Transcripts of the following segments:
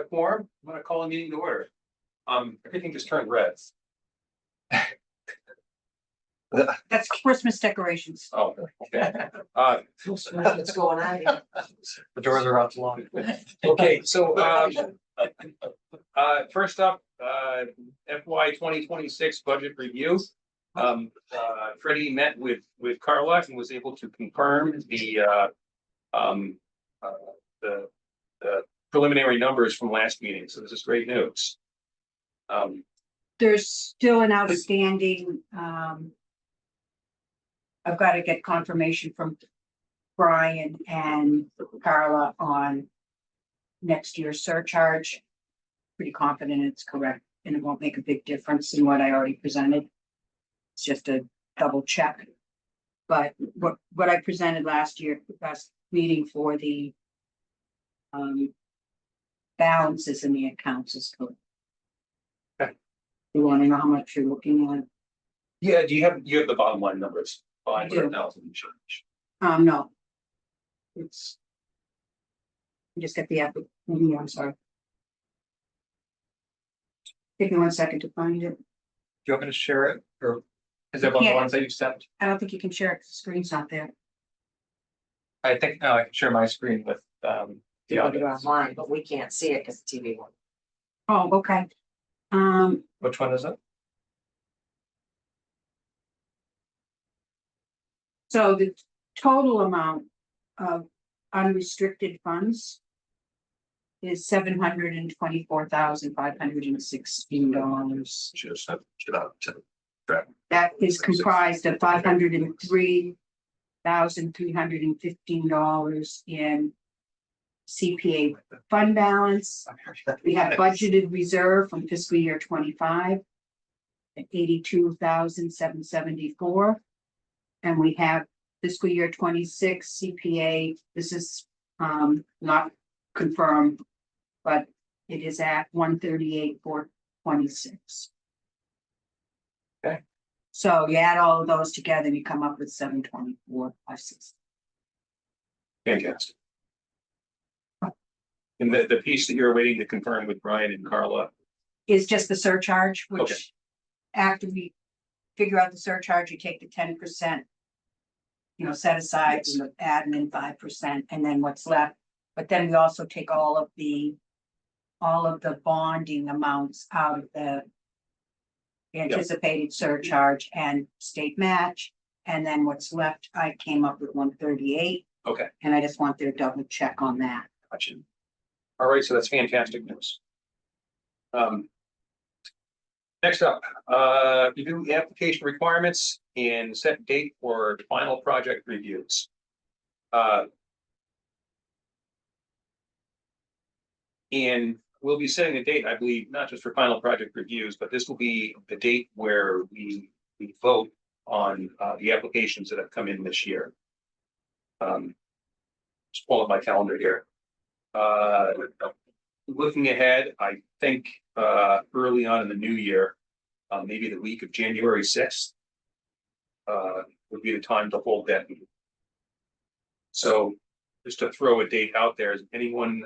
quorum. I'm gonna call a meeting to order. Everything just turned red. That's Christmas decorations. Oh, okay. What's going on here? The doors are out too long. Okay, so, first up, FY 2026 budget review. Freddie met with Carla and was able to confirm the preliminary numbers from last meeting, so this is great news. There's still an outstanding, I've got to get confirmation from Brian and Carla on next year's surcharge. Pretty confident it's correct and it won't make a big difference in what I already presented. It's just a double check. But what I presented last meeting for the balances in the accounts is good. Okay. You want to know how much you're looking at? Yeah, you have the bottom line numbers, do. 500,000 change. No. It's. I just got the I'm sorry. Take me 1 second to find it. Do you want me to share it, or is it one of the Yeah. ones that you sent? I don't think you can share it because the screen's not there. I think I can share my screen with the You can do it audience. online, but we can't see it because the TV one. Oh, okay. Which one is it? So the total amount of unrestricted funds is $724,516. That is comprised of $503,315 in CPA fund balance. We have budgeted reserve from fiscal year 25 at 82,774. And we have fiscal year 26 CPA. This is not confirmed, but it is at 138,426. Okay. So you add all of those together and you come up with 724,560. Fantastic. And the piece that you're waiting to confirm with Brian and Carla. Is just the surcharge, which Okay. after we figure out the surcharge, you take the 10%. Set aside Yes. and the admin 5%, and then what's left. But then we also take all of the bonding amounts out of the anticipated surcharge and state match. And then what's left, I came up with 138, Okay, and I just want their double check on that. gotcha. All right, so that's fantastic news. Next up, review the application requirements and set date for final project reviews. And we'll be setting a date, I believe, not just for final project reviews, but this will be the date where we vote on the applications that have come in this year. Just pull up my calendar here. Looking ahead, I think early on in the new year, maybe the week of January 6th, would be the time to hold that meeting. So just to throw a date out there, is everyone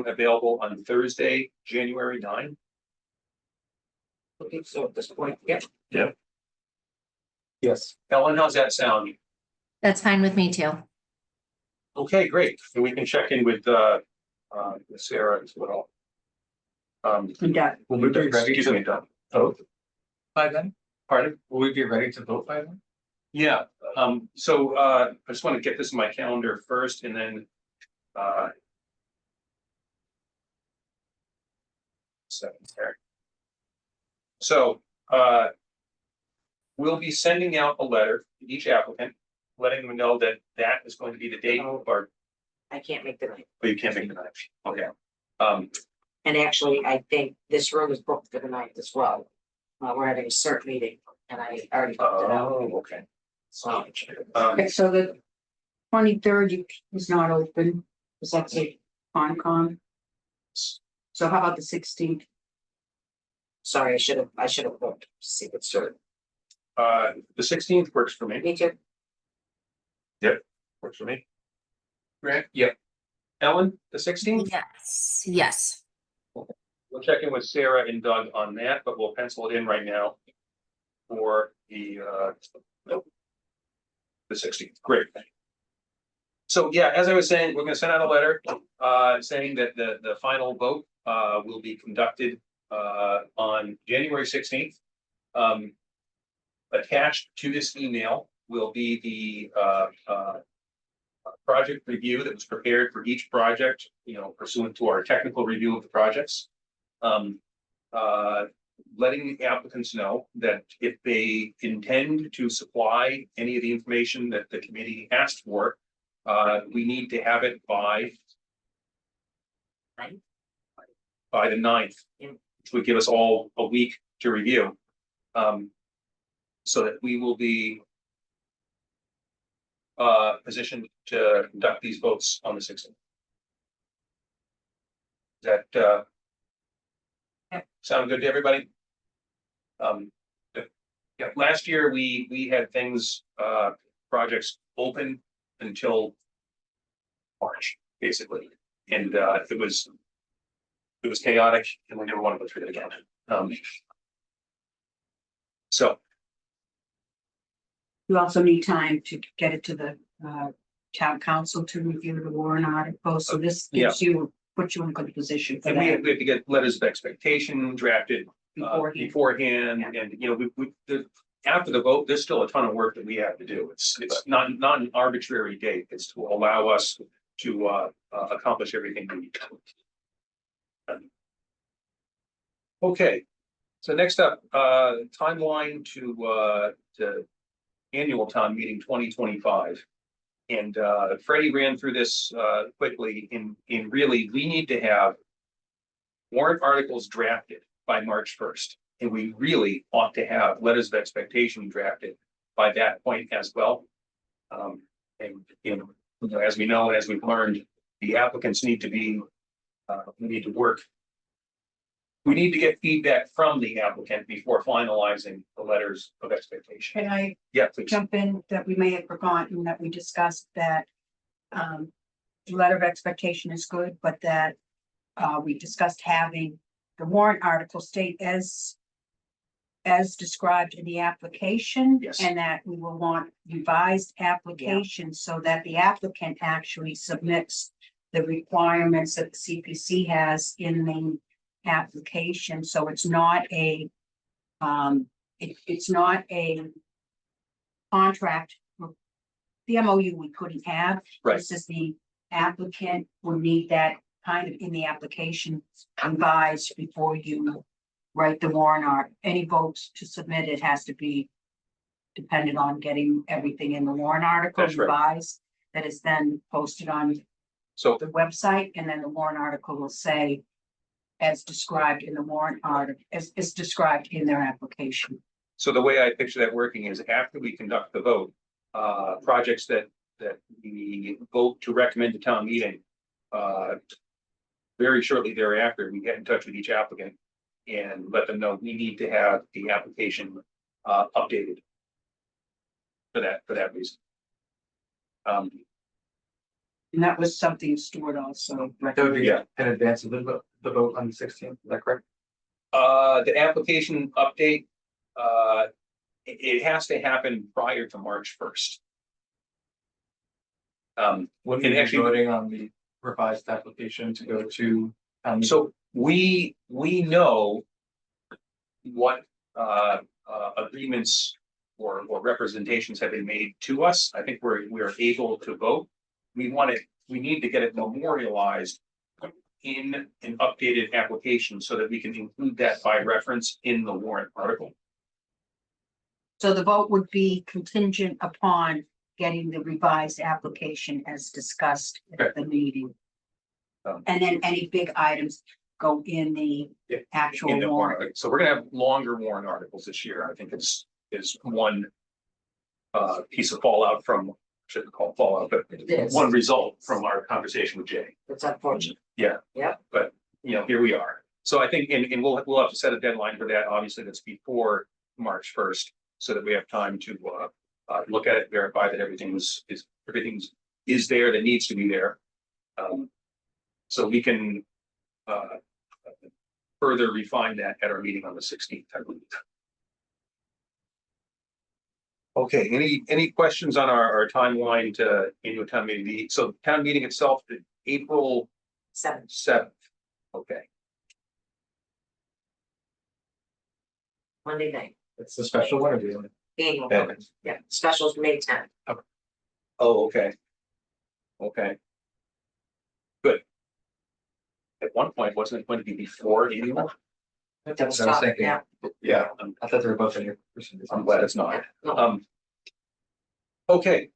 available on Thursday, January 9th? Okay, so at this point, yeah. Yes. Ellen, how's that sound? That's fine with me too. Okay, great. And we can check in with Sarah as well. I'm done. Will we be ready Excuse me, to Doug. vote by then? Pardon? Will we be ready to vote by then? Yeah, so I just want to get this in my calendar first and then So we'll be sending out a letter to each applicant, letting them know that that is going to be the date of our, I can't make the night. oh, you can't make the night. Okay. And actually, I think this room is booked for the night as well. We're having a CERT meeting and I already booked it out. Oh, okay. So, Okay, so the 23rd is not open, because that's a Concom. So how about the 16th? sorry, I should have booked secret CERT. The 16th works for me. Me too. Works for me. Grant? Yep. Ellen, the 16th? Yes, yes. We'll check in with Sarah and Doug on that, but we'll pencil it in right now for the 16th. Great. So yeah, as I was saying, we're gonna send out a letter saying that the final vote will be conducted on January 16th. Attached to this email will be the project review that was prepared for each project, you know, pursuant to our technical review of the projects. Letting the applicants know that if they intend to supply any of the information that the committee asked for, we need to have it by Ninth? the 9th, which would give us all a week to review. So that we will be positioned to conduct these votes on the 16th. Does that sound good to everybody? Yeah, last year we had things, projects open until March, basically, and it was chaotic, and we never want to go through it again. So You also need time to get it to the town council to review the warrant articles, so this gives you, puts you in a good position for and we that have to get letters of expectation drafted beforehand, and you know, after the vote, there's still a ton of work that we have to do. It's not an arbitrary date. It's to allow us to accomplish everything we need. Okay, so next up, timeline to annual town meeting 2025. And Freddie ran through this quickly. In really, we need to have warrant articles drafted by March 1st. And we really ought to have letters of expectation drafted by that point as well. And you know, as we know, as we've learned, the applicants need to be, we need to work. We need to get feedback from the applicant before finalizing the letters of expectation. Can I Yeah, please. jump in that we may have forgotten that we discussed that the letter of expectation is good, but that we discussed having the warrant article state as described in the application. Yes. And that we will want revised applications so that the applicant actually submits the requirements that the CPC has in the application. So it's not a it's not a contract. The MOU we couldn't have. Right. This is the applicant will need that kind of in the application revised before you write the warrant article. Any votes to submit it has to be dependent on getting everything in the warrant article That's right. revised. That is then posted on So the website, and then the warrant article will say as described in the warrant article, as described in their application. So the way I picture that working is after we conduct the vote, projects that we vote to recommend to town meeting, very shortly thereafter, we get in touch with each applicant and let them know we need to have the application updated for that reason. And that was something Stuart also. That would be Yeah. in advance of the vote on the 16th, is that correct? The application update, it has to happen prior to March 1st. When And we actually- voting on the revised application to go to. So we know what agreements or representations have been made to us. I think we're able to vote. We need to get it memorialized in an updated application so that we can include that by reference in the warrant article. So the vote would be contingent upon getting the revised application as discussed at the meeting. And then any big items go in the Yeah, actual In the warrant warrant. article. So we're gonna have longer warrant articles this year. I think is one piece of fallout from, shouldn't call it fallout, but Yes. one result from our conversation with Jay. It's unfortunate. But, you know, here we are. So I think, and we'll have to set a deadline for that. Obviously, that's before March 1st, so that we have time to look at it, verify that everything's there that needs to be there. So we can, further refine that at our meeting on the 16th, I believe. Okay, any questions on our timeline to annual town meeting? So town meeting itself, April 7th, Okay, Monday night, It's a special one or the annual, Okay. yeah, specials May 10th. oh, okay. Okay. Good. At one point, wasn't it going to be before annual? That's what I was thinking. Yeah. Yeah, I thought they were both in here. I'm glad it's not. No, Okay.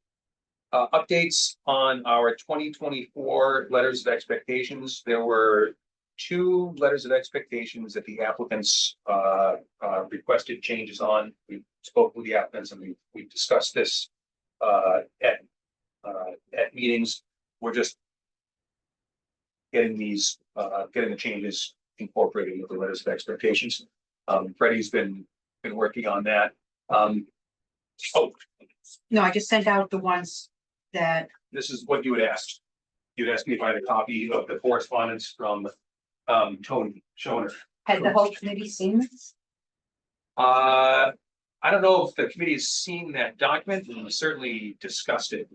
Updates on our 2024 letters of expectations. There were 2 letters of expectations that the applicants requested changes on. We spoke with the applicants and we discussed this at meetings. We're just getting getting the changes incorporated with the letters of expectations. Freddie's been working on that. Oh, No, I just sent out the ones that, this is what you had asked. You'd asked me if I had a copy of the correspondence from Tony Schoner. had the whole committee seen this? I don't know if the committee has seen that document, and we certainly discussed it.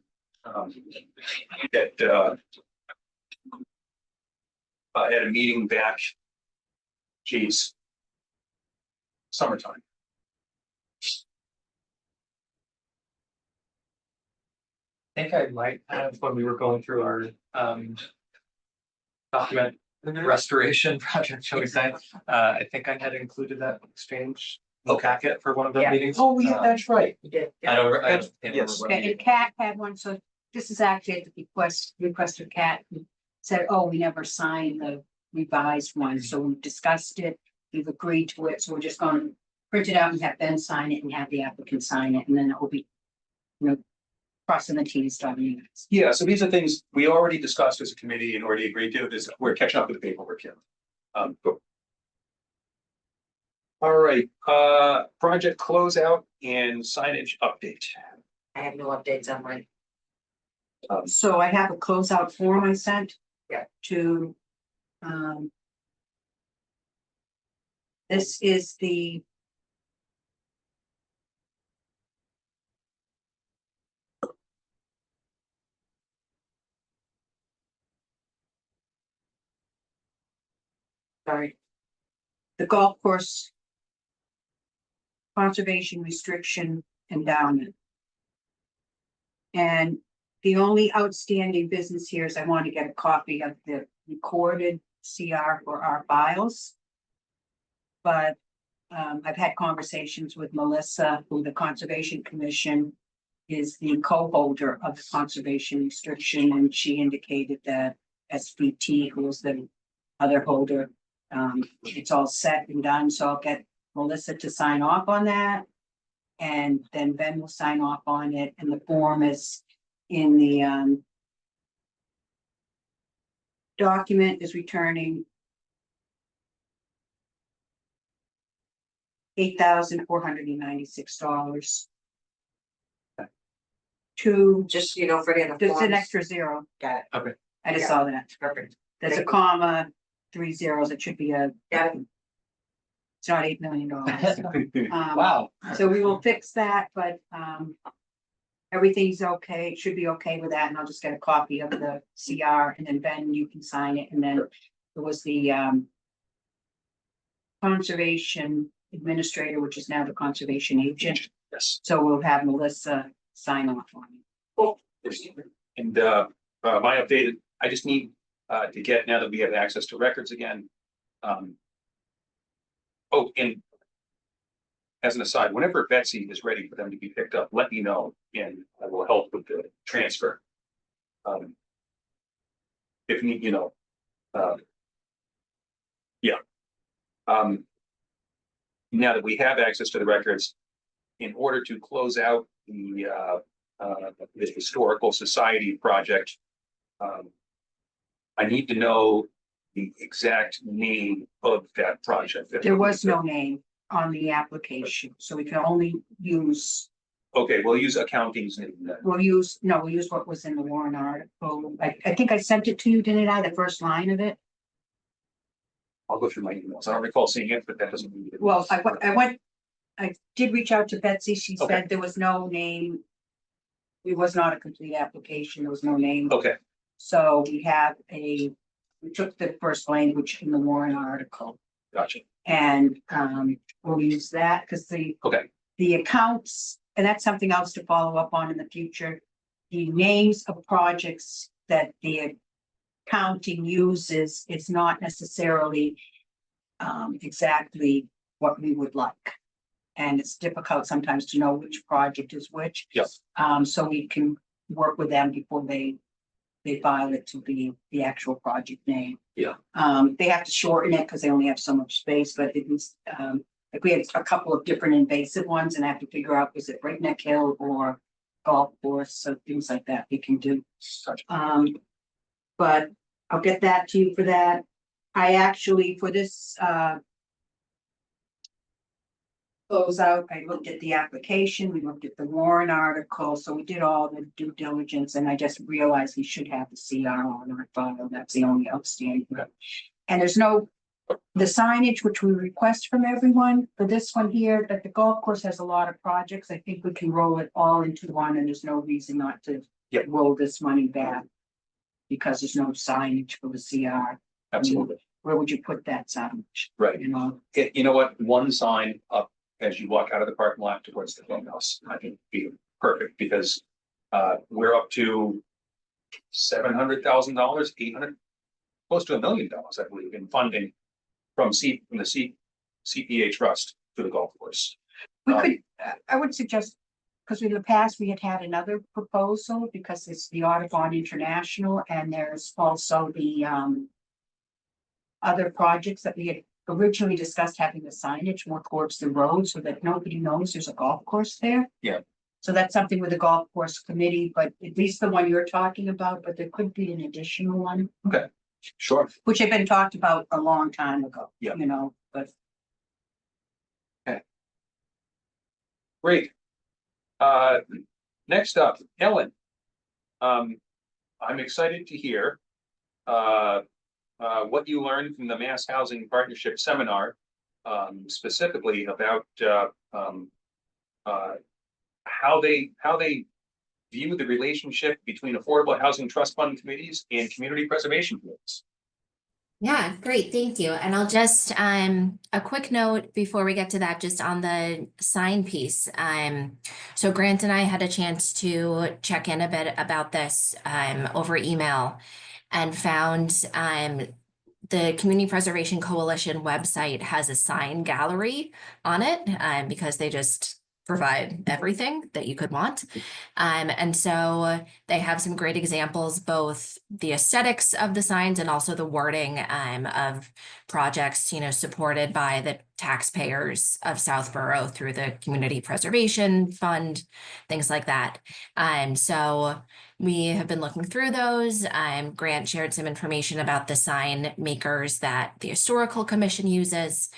At a meeting back, geez, summertime. I think I might have, when we were going through our document restoration project, shall we say, I think I had included that exchange in the packet for one of the Yeah. meetings. Oh, yeah, that's right. you did, I yeah. don't, I That's- can't yes. remember what Okay, and Kat had one, so this is actually the request of Kat, who said, oh, we never signed the revised one, so we discussed it. We've agreed to it, so we're just gonna print it out and have Ben sign it and have the applicant sign it, and then it will be, crossing the T's, dotting the I's. Yeah, so these are things we already discussed as a committee and already agreed to. This, we're catching up with the paperwork here. Cool. All right, project closeout and signage update. I have no updates on mine. So I have a closeout form I sent. Yeah. To. This is the. Sorry. The golf course. Conservation restriction endowment. And the only outstanding business here is I want to get a copy of the recorded CR for our files. But I've had conversations with Melissa, who the Conservation Commission is the co-holder of the conservation restriction, and she indicated that SVT, who is the other holder, it's all set and done, so I'll get Melissa to sign off on that. And then Ben will sign off on it, and the form is in the document is returning $8,496. To, Just, you know, for the. there's an extra zero, Got it, I just Yeah. saw that, perfect. there's a Thank you. comma, 3 zeros, it should be a, Got it. it's not $8 million. Wow. So we will fix that, but everything's okay, it should be okay with that, and I'll just get a copy of the CR, and then Ben, you can sign it, and then there was the conservation administrator, which is now the conservation agent, Yes. so we'll have Melissa sign off on it. And my updated, I just need to get, now that we have access to records again. Oh, and as an aside, whenever Betsy is ready for them to be picked up, let me know and I will help with the transfer. If need, yeah. Now that we have access to the records, in order to close out the Historical Society project, I need to know the exact name of that project. There was no name on the application, so we can only use Okay, we'll use accounting's name then. we'll use what was in the warrant article. I think I sent it to you, didn't I? The first line of it? I'll go through my emails. I don't recall seeing it, but that doesn't mean. it Well, was- I did reach out to Betsy. She Okay. said there was no name. It was not a complete application. There was no name. Okay, So we took the first language in the warrant article gotcha. and we'll use that because Okay, the accounts, and that's something else to follow up on in the future. The names of projects that the accounting uses is not necessarily exactly what we would like. And it's difficult sometimes to know which project is which. yes, So we can work with them before they file it to be the actual project name. Yeah. They have to shorten it because they only have so much space, but it was, like we had a couple of different invasive ones and I have to figure out, is it Breakneck Hill or golf course, so things like that we can do. gotcha. But I'll get that to you for that. I actually, for this, close out, I looked at the application, we looked at the warrant article, so we did all the due diligence, and I just realized we should have the CR on our file, that's the only outstanding. Okay. And there's no, the signage which we request from everyone, for this one here, that the golf course has a lot of projects, I think we can roll it all into one, and there's no reason not to Yep. roll this money back. Because there's no signage for the CR, Absolutely, where would you put that signage, right. you know? You know what, one sign up as you walk out of the parking lot towards the clubhouse, I think would be perfect, because we're up to $700,000, 800, close to $1 million, I believe, in funding from the CPA trust to the golf course. We Um, could, I would suggest, because in the past, we had another proposal, because it's the Audubon International, and there's also the other projects that we had originally discussed having the signage more towards the road so that nobody knows there's a golf course there. Yeah. So that's something with the golf course committee, but at least the one you're talking about, but there could be an additional one, Sure. which had been talked about a long time ago. Yeah. You know, but Great. Next up, Ellen. I'm excited to hear what you learned from the Mass Housing Partnership Seminar, specifically about how they view the relationship between affordable housing trust fund committees and community preservation committees. Yeah, great, thank you. And I'll just, a quick note before we get to that, just on the sign piece. So Grant and I had a chance to check in a bit about this, over email and found, the Community Preservation Coalition website has a sign gallery on it, because they just provide everything that you could want. And so they have some great examples, both the aesthetics of the signs and also the wording of projects, supported by the taxpayers of Southborough through the Community Preservation Fund, things like that. So we have been looking through those. Grant shared some information about the sign makers that the Historical Commission uses.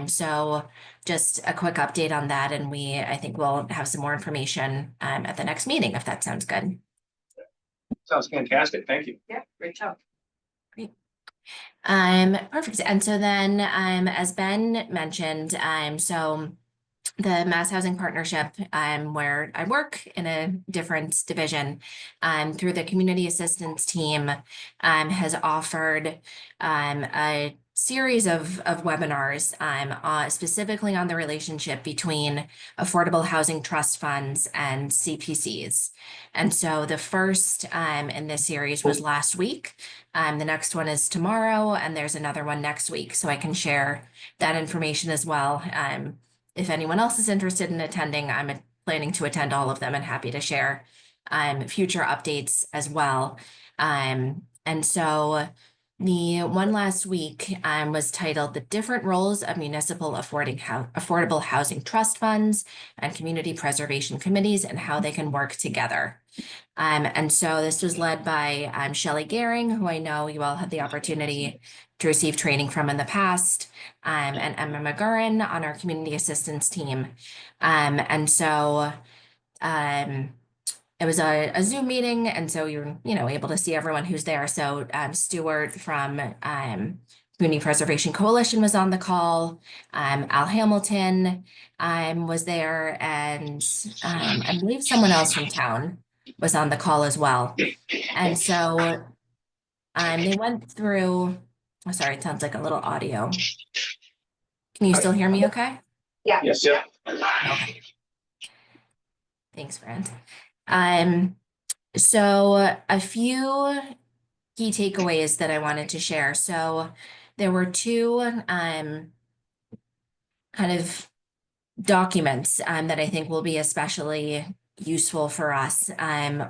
So just a quick update on that, and I think we'll have some more information at the next meeting, if that sounds good. Sounds fantastic. Thank you. Yeah, great job. Perfect. And so then, as Ben mentioned, so the Mass Housing Partnership, where I work in a different division, through the community assistance team, has offered a series of webinars specifically on the relationship between affordable housing trust funds and CPCs. And so the first in this series was last week. The next one is tomorrow, and there's another one next week. So I can share that information as well. If anyone else is interested in attending, I'm planning to attend all of them and happy to share future updates as well. And so the one last week was titled "The Different Roles of Municipal Affordable Housing Trust Funds and Community Preservation Committees and How They Can Work Together." And so this was led by Shelley Gehring, who I know you all had the opportunity to receive training from in the past, and Emma McGurran on our community assistance team. And so it was a Zoom meeting, and so you're, able to see everyone who's there. So Stuart from Community Preservation Coalition was on the call. Al Hamilton was there, and I believe someone else from town was on the call as well. And so they went through, oh, sorry, it sounds like a little audio. Can you still hear me okay? Yes, yeah. Okay. Thanks, Brent. So a few key takeaways that I wanted to share. So there were two kind of documents that I think will be especially useful for us.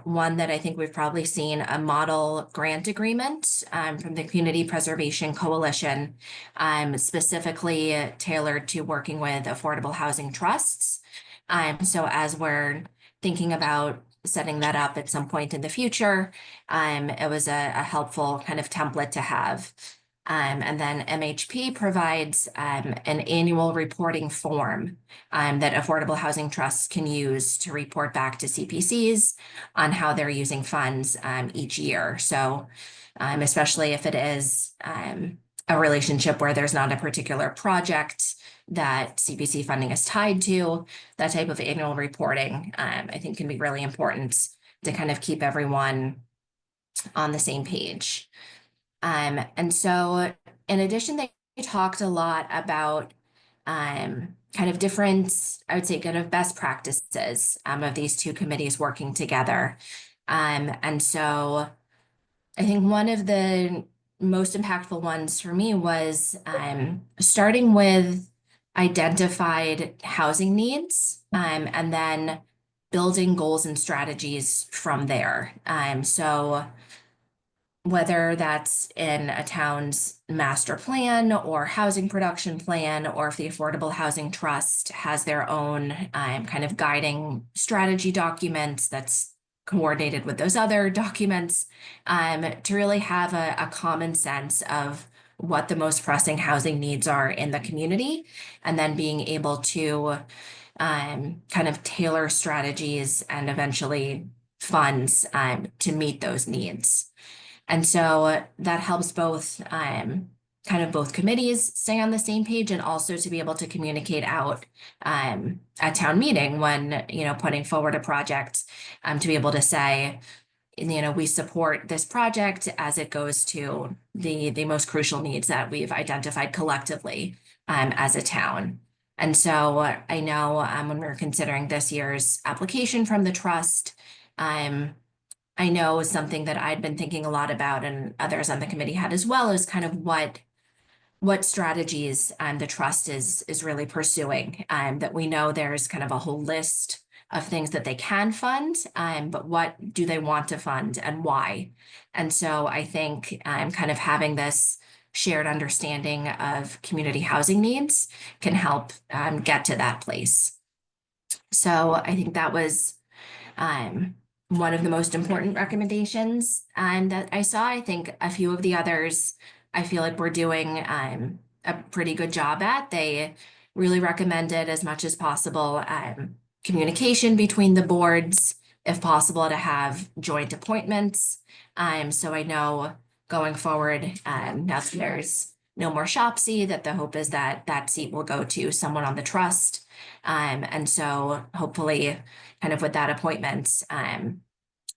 One that I think we've probably seen a model grant agreement from the Community Preservation Coalition, specifically tailored to working with affordable housing trusts. So as we're thinking about setting that up at some point in the future, it was a helpful kind of template to have. And then MHP provides an annual reporting form that affordable housing trusts can use to report back to CPCs on how they're using funds each year. So especially if it is a relationship where there's not a particular project that CPC funding is tied to, that type of annual reporting, I think can be really important to kind of keep everyone on the same page. And so in addition, they talked a lot about kind of different, I would say, kind of best practices of these two committees working together. And so I think one of the most impactful ones for me was starting with identified housing needs and then building goals and strategies from there. So whether that's in a town's master plan or housing production plan, or if the Affordable Housing Trust has their own kind of guiding strategy documents that's coordinated with those other documents, to really have a common sense of what the most pressing housing needs are in the community, and then being able to kind of tailor strategies and eventually funds to meet those needs. And so that helps both kind of both committees stay on the same page, and also to be able to communicate out at town meeting when, putting forward a project, to be able to say, we support this project as it goes to the most crucial needs that we've identified collectively as a town. And so I know when we were considering this year's application from the trust, I know something that I'd been thinking a lot about, and others on the committee had as well, is kind of what strategies the trust is really pursuing. That we know there's kind of a whole list of things that they can fund, but what do they want to fund and why? And so I think kind of having this shared understanding of community housing needs can help get to that place. So I think that was one of the most important recommendations that I saw. I think a few of the others, I feel like we're doing a pretty good job at. They really recommended, as much as possible, communication between the boards, if possible, to have joint appointments. So I know going forward, now that there's no more Shopsy, that the hope is that that seat will go to someone on the trust. And so hopefully kind of with that appointment,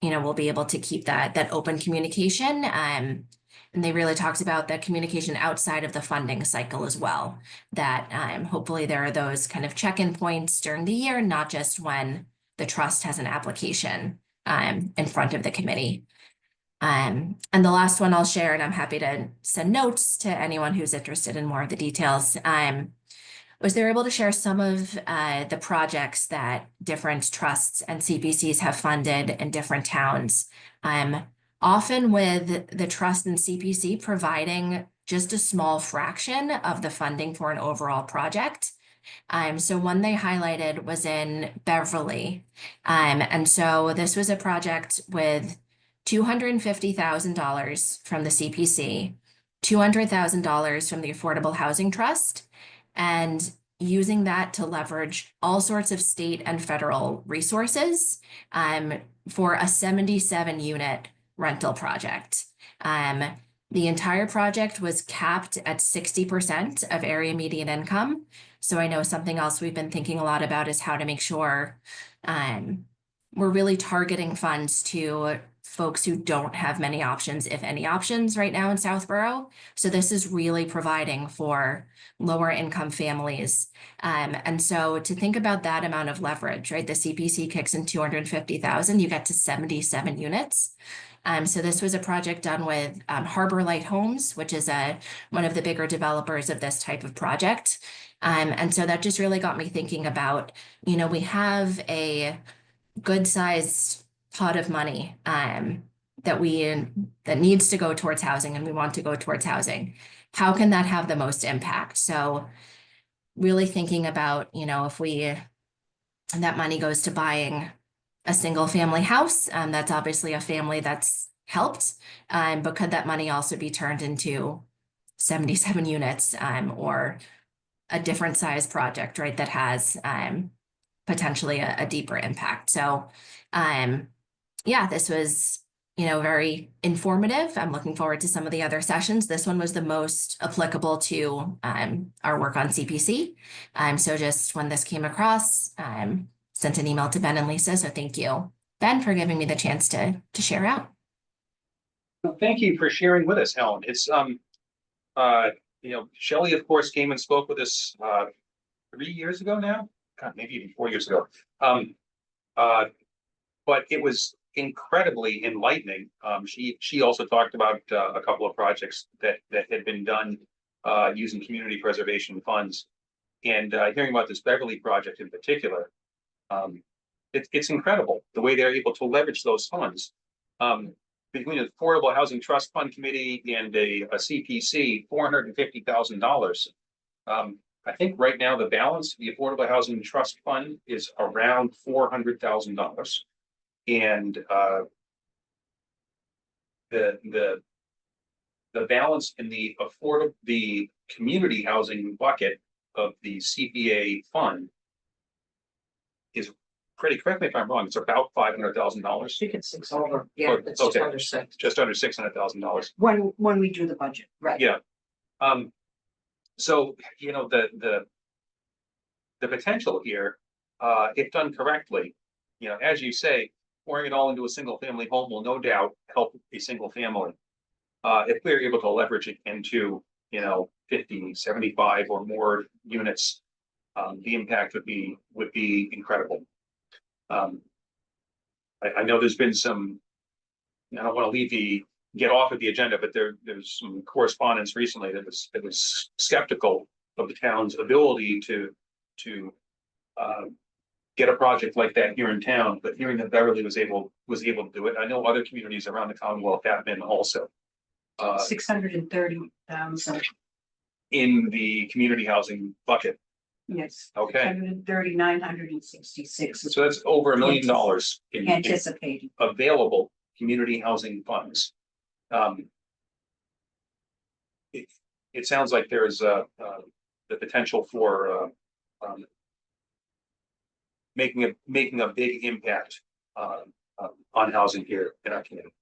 we'll be able to keep that open communication. And they really talked about the communication outside of the funding cycle as well, that hopefully there are those kind of check-in points during the year, not just when the trust has an application in front of the committee. And the last one I'll share, and I'm happy to send notes to anyone who's interested in more of the details, was they're able to share some of the projects that different trusts and CPCs have funded in different towns, often with the trust and CPC providing just a small fraction of the funding for an overall project. So one they highlighted was in Beverly. And so this was a project with $250,000 from the CPC, $200,000 from the Affordable Housing Trust, and using that to leverage all sorts of state and federal resources for a 77 unit rental project. The entire project was capped at 60% of area median income. So I know something else we've been thinking a lot about is how to make sure we're really targeting funds to folks who don't have many options, if any options right now in Southborough. So this is really providing for lower income families. And so to think about that amount of leverage, right? The CPC kicks in 250,000, you get to 77 units. So this was a project done with Harbor Light Homes, which is one of the bigger developers of this type of project. And so that just really got me thinking about, we have a good sized pot of money that needs to go towards housing, and we want to go towards housing. How can that have the most impact? So really thinking about, if that money goes to buying a single family house, that's obviously a family that's helped, but could that money also be turned into 77 units or a different size project, right, that has potentially a deeper impact. So yeah, this was, very informative. I'm looking forward to some of the other sessions. This one was the most applicable to our work on CPC. So just when this came across, sent an email to Ben and Lisa. So thank you, Ben, for giving me the chance to share out. Well, thank you for sharing with us, Helen. It's, Shelley, of course, came and spoke with us 3 years ago now, God, maybe even 4 years ago. But it was incredibly enlightening. She also talked about a couple of projects that had been done using community preservation funds, and hearing about this Beverly project in particular. It's incredible the way they're able to leverage those funds. Between the Affordable Housing Trust Fund Committee and a CPC, $450,000. I think right now the balance of the Affordable Housing Trust Fund is around $400,000. And the balance in the community housing bucket of the CPA fund is pretty, correct me if I'm wrong, it's about $500,000. I think it's 6 over, yeah, it's just Okay. under 6. Just under $600,000. When we do the budget. Right. Yeah. So, the potential here, if done correctly, as you say, pouring it all into a single family home will no doubt help a single family. If we're able to leverage it into, 50, 75 or more units, the impact would be incredible. I know there's been some, I don't want to get off of the agenda, but there's some correspondence recently that was skeptical of the town's ability to get a project like that here in town, but hearing that Beverly was able to do it. I know other communities around the Commonwealth have been also. 630,000. In the community housing bucket. Yes. Okay. 630, 966 is So that's over $1 million in anticipated. available community housing funds. It sounds like there's the potential for making a big impact on housing here in our community.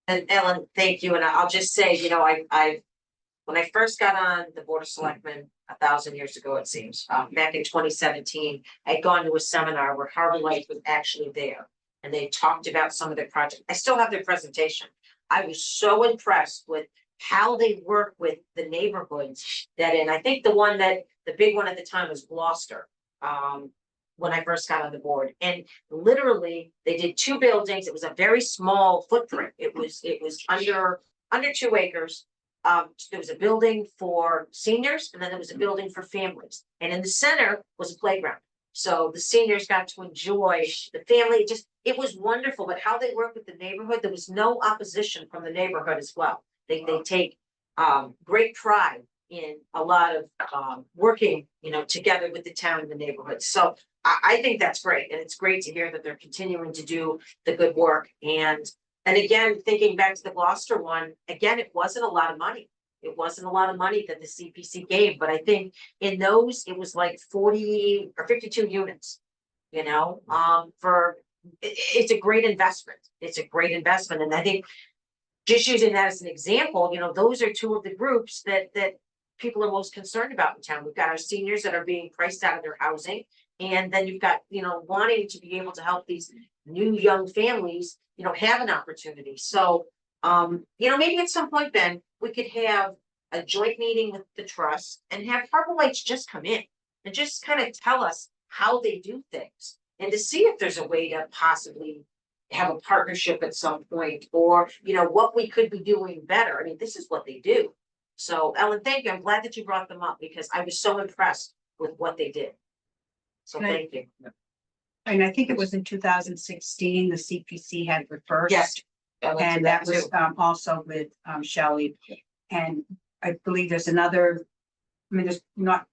And Ellen, thank you. And I'll just say, when I first got on the Board of Selectmen 1,000 years ago, it seems, back in 2017, I'd gone to a seminar where Harbor Light was actually there. And they talked about some of their projects. I still have their presentation. I was so impressed with how they work with the neighborhoods and I think the big one at the time was Gloucester. When I first got on the board, and literally they did 2 buildings. It was a very small footprint. It was under 2 acres. There was a building for seniors, and then there was a building for families. And in the center was a playground. So the seniors got to enjoy the family. It was wonderful. But how they work with the neighborhood, there was no opposition from the neighborhood as well. They take great pride in a lot of working, together with the town and the neighborhood. So I think that's great. And it's great to hear that they're continuing to do the good work. And again, thinking back to the Gloucester one, again, it wasn't a lot of money. It wasn't a lot of money that the CPC gave, but I think in those, it was like 40 or 52 units. You know, it's a great investment. It's a great investment. And I think just using that as an example, you know, those are two of the groups that people are most concerned about in town. We've got our seniors that are being priced out of their housing. And then you've got, you know, wanting to be able to help these new young families, you know, have an opportunity. So, you know, maybe at some point, Ben, we could have a joint meeting with the trust and have Harbor Lights just come in and just kind of tell us how they do things and to see if there's a way to possibly have a partnership at some point, or, you know, what we could be doing better. I mean, this is what they do. So Ellen, thank you. I'm glad that you brought them up because I was so impressed with what they did. So Right. thank you. And I think it was in 2016, the CPC had reversed. Yes. Ellen did And that was too. also with Shelley. And I believe there's another, I mean, there's not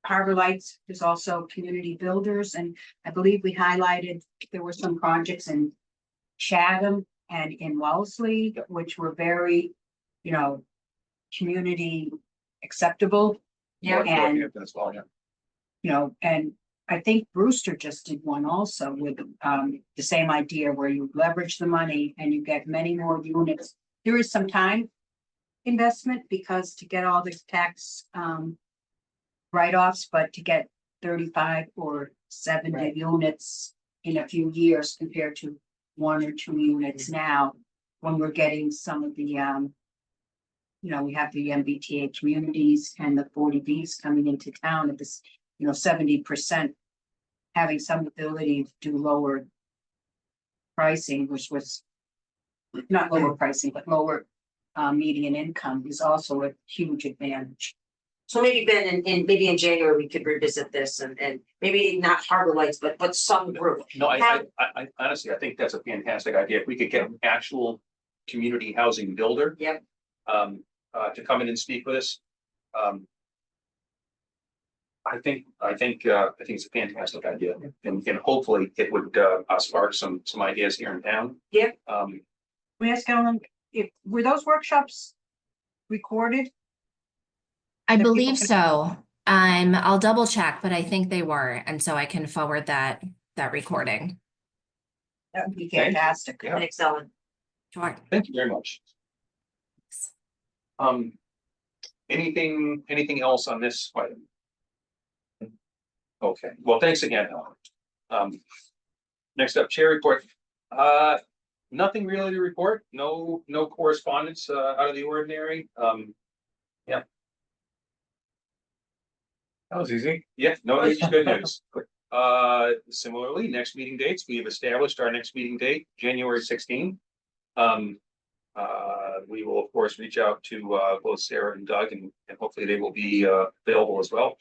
Harbor Lights, there's also community builders, and I believe we highlighted, there were some projects in Chatham and in Wellesley, which were very, you know, community acceptable, Yeah. and, As well, yeah. you know, and I think Brewster just did one also with the same idea where you leverage the money and you get many more units. There is some time investment because to get all this tax write-offs, but to get 35 or 70 Right. units in a few years compared to 1 or 2 units now, when we're getting some of the you know, we have the MBTA communities and the 40Bs coming into town at this, you know, 70%, having some ability to do lower pricing, which was not lower pricing, but lower median income is also a huge advantage. So maybe Ben, maybe in January, we could revisit this and maybe not Harbor Lights, but some group. No, Have- I honestly, I think that's a fantastic idea. If we could get an actual community housing builder. Yep. To come in and speak with us. I think it's a fantastic idea, and hopefully it would spark some ideas here in town. Yeah. We ask Ellen, if were those workshops recorded? I That people believe can- so. I'll double check, but I think they were, and so I can forward that recording. That would be Thank you. fantastic. Yeah. Thanks, Ellen. Sure. Thank you very much. Anything else on this item? Okay, well, thanks again, Ellen. Next up, chair report. Nothing really to report, no correspondence out of the ordinary. Yeah. That was easy. Yeah, no news, good news. Similarly, next meeting dates, we have established our next meeting date, January 16th. We will, of course, reach out to both Sarah and Doug, and hopefully they will be available as well.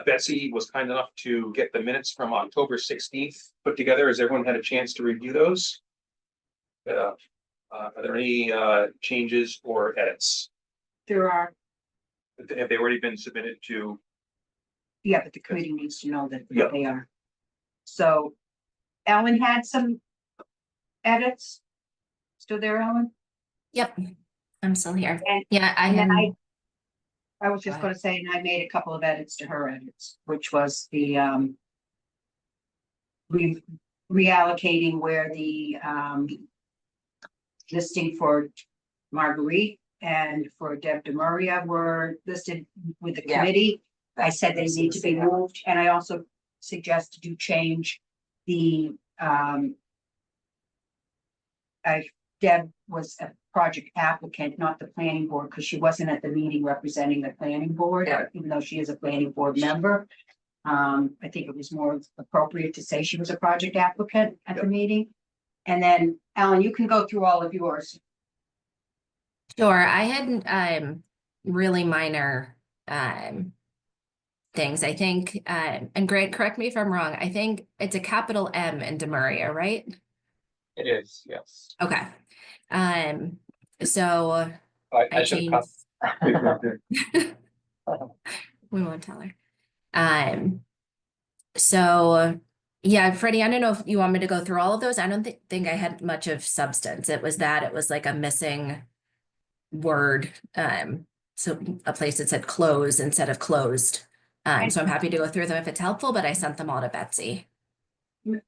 Betsy was kind enough to get the minutes from October 16th put together. Has everyone had a chance to review those? Are there any changes or edits? There are, Have they already been submitted to? yeah, but the committee needs to know that Yeah. they are. So Ellen had some edits. Still there, Ellen? Yep, I'm still here. And- Yeah, I And then had, I was just Go gonna say, and I made a couple of edits to her edits, which was the reallocating where the listing for Marguerite and for Deb DeMaria were listed with the Yeah. committee. I said they need to be moved, and I also suggested you change the Deb was a project applicant, not the planning board, because she wasn't at the meeting representing the planning board, Yeah. even though she is a planning board member. I think it was more appropriate to say she was a project applicant at the meeting. And then, Alan, you can go through all of yours. sure, I had really minor things. I think, and Greg, correct me if I'm wrong, I think it's a capital M in Demuria, right? It is, yes. Okay. So I I should changed. have. We won't tell her. So yeah, Freddie, I don't know if you want me to go through all of those. I don't think I had much of substance. It was like a missing word, so a place that said close instead of closed. So I'm happy to go through them if it's helpful, but I sent them all to Betsy.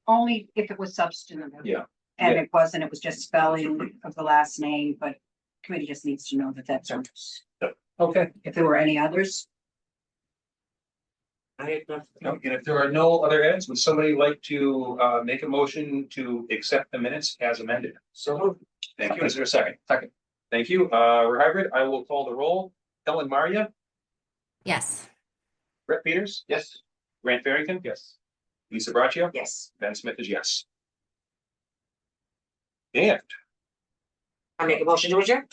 Only if it was substantive. Yeah. And Yeah. it wasn't, it was just spelling of the last name, but committee just needs to know that that's ours. Okay. If there were any others, I have nothing. And if there are no other edits, would somebody like to make a motion to accept the minutes as amended? So Thank you. Is there a second? Second. Thank you. We're hybrid. I will call the roll. Ellen Maria, Yes. Brett Peters, Yes. Grant Farrington. Yes. Lisa Braccio. yes, Ben Smith is yes. And I make a motion to adjourn.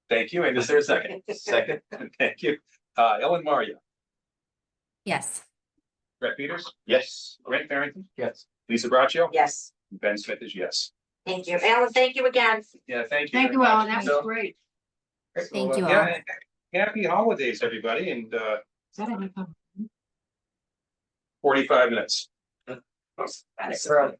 thank you. And is there a second? Second. Thank you. Ellen Maria, Yes. Brett Peters, Yes. Grant Farrington, Yes. Lisa Braccio. Yes, Ben Smith is yes. thank you. Alan, thank you again. Yeah, thank you. thank very you, much. Alan, that So, was great. Thank you all. yeah, happy holidays, everybody, and Is that a- 45 minutes. That's early.